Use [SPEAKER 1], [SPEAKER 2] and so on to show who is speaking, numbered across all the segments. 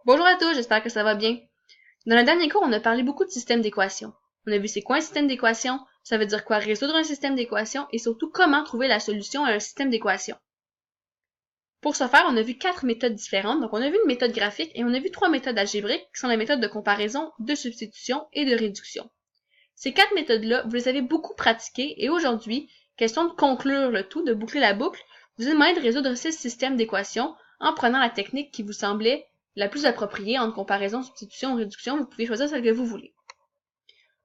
[SPEAKER 1] Bonjour à tous, j'espère que ça va bien. Dans le dernier cours, on a parlé beaucoup de systèmes d'équations. On a vu c'est quoi un système d'équations, ça veut dire quoi résoudre un système d'équations et surtout comment trouver la solution à un système d'équations. Pour ce faire, on a vu 4 méthodes différentes. Donc on a vu une méthode graphique et on a vu 3 méthodes algébriques qui sont la méthode de comparaison, de substitution et de réduction. Ces 4 méthodes-là, vous les avez beaucoup pratiquées et aujourd'hui, question de conclure le tout, de boucler la boucle, vous allez demander de résoudre ces systèmes d'équations en prenant la technique qui vous semblait la plus appropriée entre comparaison, substitution ou réduction. Vous pouvez choisir celle que vous voulez.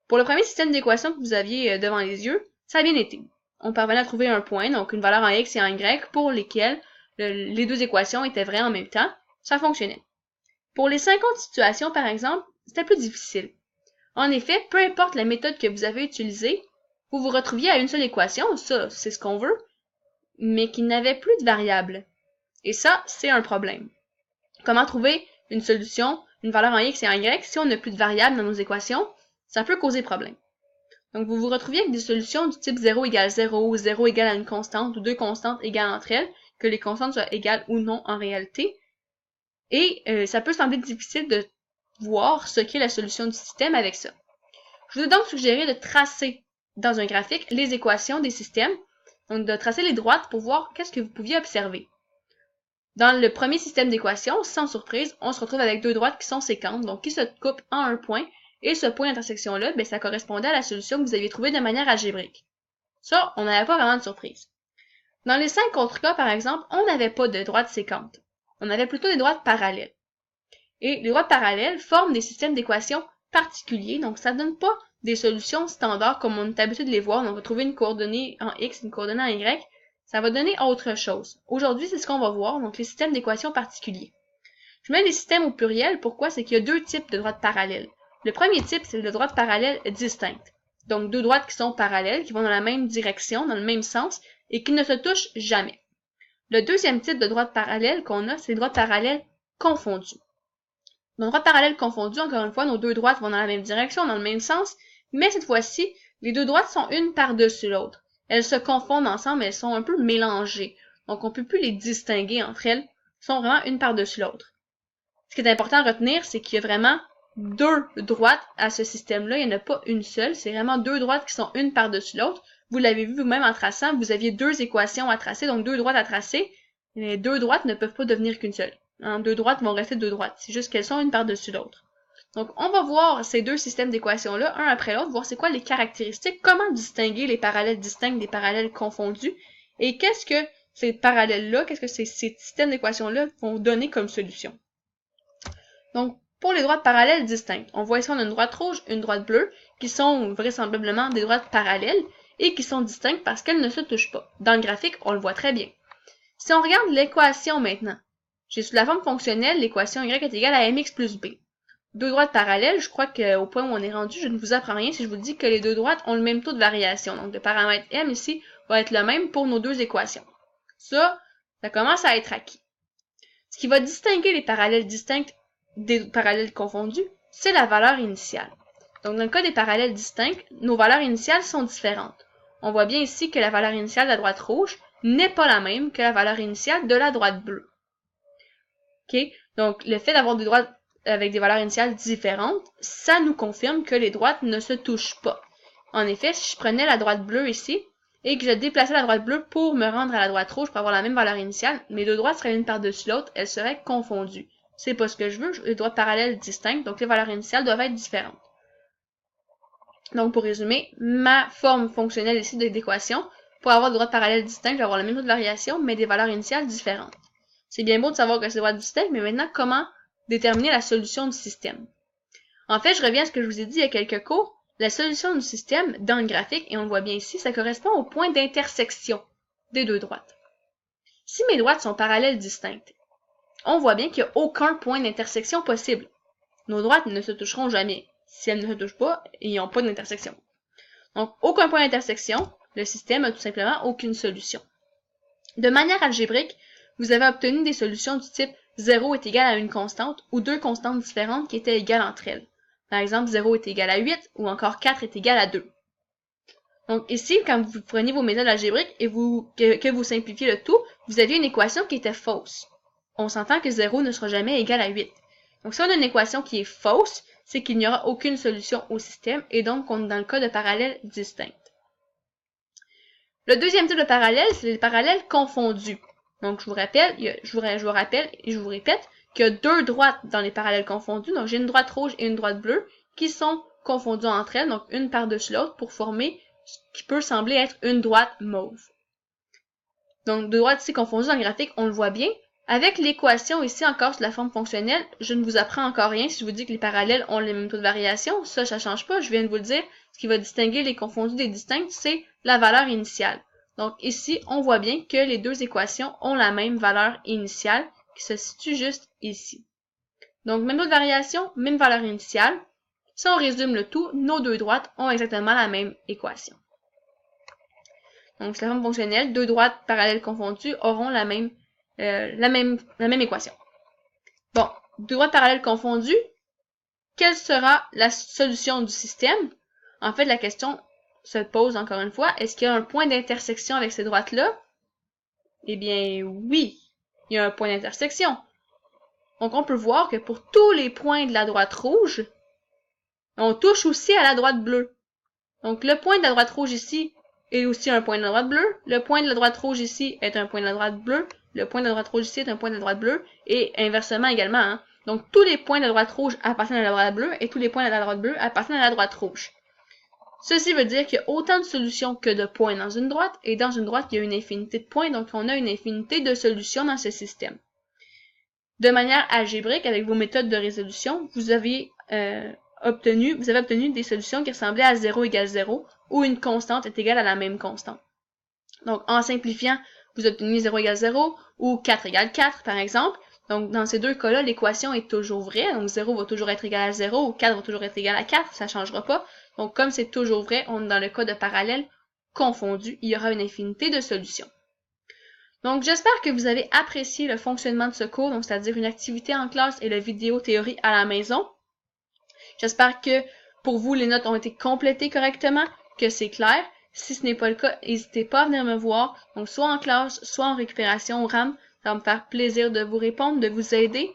[SPEAKER 1] Pour le premier système d'équations que vous aviez devant les yeux, ça a bien été. On parvenait à trouver un point, donc une valeur en x et en y, pour lesquelles les deux équations étaient vraies en même temps. Ça fonctionnait. Pour les 50 situations, par exemple, c'était plus difficile. En effet, peu importe la méthode que vous avez utilisée, vous vous retrouviez à une seule équation, ça, c'est ce qu'on veut, mais qui n'avait plus de variables. Et ça, c'est un problème. Comment trouver une solution, une valeur en x et en y, si on n'a plus de variables dans nos équations? Ça peut causer problème. Donc, vous vous retrouviez avec des solutions du type 0 égale 0, ou 0 égale à une constante, ou deux constantes égales entre elles, que les constantes soient égales ou non en réalité. Et ça peut sembler difficile de voir ce qu'est la solution du système avec ça. Je vous ai donc suggéré de tracer dans un graphique les équations des systèmes, donc de tracer les droites pour voir qu'est-ce que vous pouviez observer. Dans le premier système d'équations, sans surprise, on se retrouve avec deux droites qui sont séquentes, donc qui se coupent en un point, et ce point d'intersection-là, ça correspondait à la solution que vous aviez trouvée de manière algébrique. Ça, on n'avait pas vraiment de surprise. Dans les 5 autres cas, par exemple, on n'avait pas de droites séquentes. On avait plutôt des droites parallèles. Et les droites parallèles forment des systèmes d'équations particuliers, donc ça ne donne pas des solutions standards comme on est habitué de les voir. On va trouver une coordonnée en x, une coordonnée en y. Ça va donner autre chose. Aujourd'hui, c'est ce qu'on va voir, donc les systèmes d'équations particuliers. Je mets les systèmes au pluriel, pourquoi? C'est qu'il y a deux types de droites parallèles. Le premier type, c'est les droites parallèles distinctes. Donc deux droites qui sont parallèles, qui vont dans la même direction, dans le même sens, et qui ne se touchent jamais. Le deuxième type de droite parallèle qu'on a, c'est les droites parallèles confondues. Dans droites parallèles confondues, encore une fois, nos deux droites vont dans la même direction, dans le même sens, mais cette fois-ci, les deux droites sont une par-dessus l'autre. Elles se confondent ensemble, elles sont un peu mélangées. Donc on ne peut plus les distinguer entre elles, elles sont vraiment une par-dessus l'autre. Ce qui est important à retenir, c'est qu'il y a vraiment deux droites à ce système-là, il n'y en a pas une seule, c'est vraiment deux droites qui sont une par-dessus l'autre. Vous l'avez vu vous-même en traçant, vous aviez deux équations à tracer, donc deux droites à tracer. Les deux droites ne peuvent pas devenir qu'une seule. Deux droites vont rester deux droites, c'est juste qu'elles sont une par-dessus l'autre. Donc on va voir ces deux systèmes d'équations-là, un après l'autre, voir c'est quoi les caractéristiques, comment distinguer les parallèles distincts des parallèles confondus, et qu'est-ce que ces parallèles-là, qu'est-ce que ces systèmes d'équations-là vont donner comme solution. Donc, pour les droites parallèles distinctes, on voit ici on a une droite rouge, une droite bleue, qui sont vraisemblablement des droites parallèles et qui sont distinctes parce qu'elles ne se touchent pas. Dans le graphique, on le voit très bien. Si on regarde l'équation maintenant, j'ai sous la forme fonctionnelle l'équation y est égale à mx plus b. Deux droites parallèles, je crois qu'au point où on est rendu, je ne vous apprends rien si je vous dis que les deux droites ont le même taux de variation. Donc le paramètre m ici va être le même pour nos deux équations. Ça commence à être acquis. Ce qui va distinguer les parallèles distincts des parallèles confondus, c'est la valeur initiale. Donc dans le cas des parallèles distincts, nos valeurs initiales sont différentes. On voit bien ici que la valeur initiale de la droite rouge n'est pas la même que la valeur initiale de la droite bleue. Okay? Donc le fait d'avoir des droites avec des valeurs initiales différentes, ça nous confirme que les droites ne se touchent pas. En effet, si je prenais la droite bleue ici, et que je déplaçais la droite bleue pour me rendre à la droite rouge pour avoir la même valeur initiale, mes deux droites seraient une par-dessus l'autre, elles seraient confondues. C'est pas ce que je veux, les droites parallèles distinctes, donc les valeurs initiales doivent être différentes. Donc pour résumer, ma forme fonctionnelle ici d'équation, pour avoir des droites parallèles distinctes, je vais avoir le même taux de variation, mais des valeurs initiales différentes. C'est bien beau de savoir que c'est des droites distinctes, mais maintenant, comment déterminer la solution du système? En fait, je reviens à ce que je vous ai dit il y a quelques cours. La solution du système, dans le graphique, et on le voit bien ici, ça correspond au point d'intersection des deux droites. Si mes droites sont parallèles distinctes, on voit bien qu'il n'y a aucun point d'intersection possible. Nos droites ne se toucheront jamais. Si elles ne se touchent pas, ils n'ont pas d'intersection. Donc, aucun point d'intersection, le système n'a tout simplement aucune solution. De manière algébrique, vous avez obtenu des solutions du type 0 est égal à une constante ou deux constantes différentes qui étaient égales entre elles. Par exemple, 0 est égal à 8 ou encore 4 est égal à 2. Donc ici, quand vous prenez vos méthodes algébriques et que vous simplifiez le tout, vous aviez une équation qui était fausse. On s'entend que 0 ne sera jamais égal à 8. Donc, si on a une équation qui est fausse, c'est qu'il n'y aura aucune solution au système et donc on est dans le cas de parallèles distincts. Le deuxième type de parallèle, c'est les parallèles confondus. Donc, je vous rappelle et je vous répète qu'il y a deux droites dans les parallèles confondus. Donc, j'ai une droite rouge et une droite bleue qui sont confondues entre elles, donc une par-dessus l'autre pour former ce qui peut sembler être une droite mauve. Donc, deux droites ici confondues dans le graphique, on le voit bien. Avec l'équation ici encore sous la forme fonctionnelle, je ne vous apprends encore rien si je vous dis que les parallèles ont les mêmes taux de variation. Ça ne change pas, je viens de vous le dire. Ce qui va distinguer les confondus des distincts, c'est la valeur initiale. Donc ici, on voit bien que les deux équations ont la même valeur initiale qui se situe juste ici. Donc, même taux de variation, même valeur initiale. Si on résume le tout, nos deux droites ont exactement la même équation. Donc, sous la forme fonctionnelle, deux droites parallèles confondues auront la même équation. Bon, deux droites parallèles confondues, quelle sera la solution du système? En fait, la question se pose encore une fois, est-ce qu'il y a un point d'intersection avec ces droites-là? Eh bien, oui, il y a un point d'intersection. Donc, on peut voir que pour tous les points de la droite rouge, on touche aussi à la droite bleue. Donc, le point de la droite rouge ici est aussi un point de la droite bleue. Le point de la droite rouge ici est un point de la droite bleue. Le point de la droite rouge ici est un point de la droite bleue. Et inversement également. Hein. Donc, tous les points de la droite rouge appartiennent à la droite bleue et tous les points de la droite bleue appartiennent à la droite rouge. Ceci veut dire qu'il y a autant de solutions que de points dans une droite. Et dans une droite, il y a une infinité de points. Donc, on a une infinité de solutions dans ce système. De manière algébrique, avec vos méthodes de résolution, vous avez obtenu des solutions qui ressemblaient à 0 égale 0, où une constante est égale à la même constante. Donc, en simplifiant, vous obtenez 0 égale 0, ou 4 égale 4, par exemple. Donc, dans ces deux cas-là, l'équation est toujours vraie. Donc, 0 va toujours être égal à 0, ou 4 va toujours être égal à 4, ça ne changera pas. Donc, comme c'est toujours vrai, on est dans le cas de parallèle confondu, il y aura une infinité de solutions. Donc, j'espère que vous avez apprécié le fonctionnement de ce cours, donc c'est-à-dire une activité en classe et la vidéo théorie à la maison. J'espère que pour vous, les notes ont été complétées correctement, que c'est clair. Si ce n'est pas le cas, n'hésitez pas à venir me voir, donc soit en classe, soit en récupération au RAM. Ça va me faire plaisir de vous répondre, de vous aider.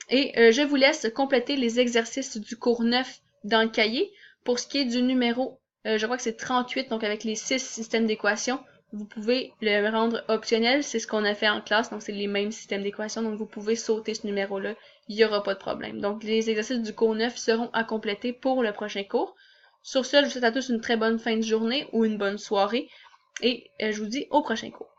[SPEAKER 1] Et je vous laisse compléter les exercices du cours 9 dans le cahier. Pour ce qui est du numéro, je crois que c'est 38, donc avec les 6 systèmes d'équations, vous pouvez le rendre optionnel. C'est ce qu'on a fait en classe, donc c'est les mêmes systèmes d'équations, donc vous pouvez sauter ce numéro-là. Il n'y aura pas de problème. Donc les exercices du cours 9 seront à compléter pour le prochain cours. Sur ce, je vous souhaite à tous une très bonne fin de journée ou une bonne soirée et je vous dis au prochain cours.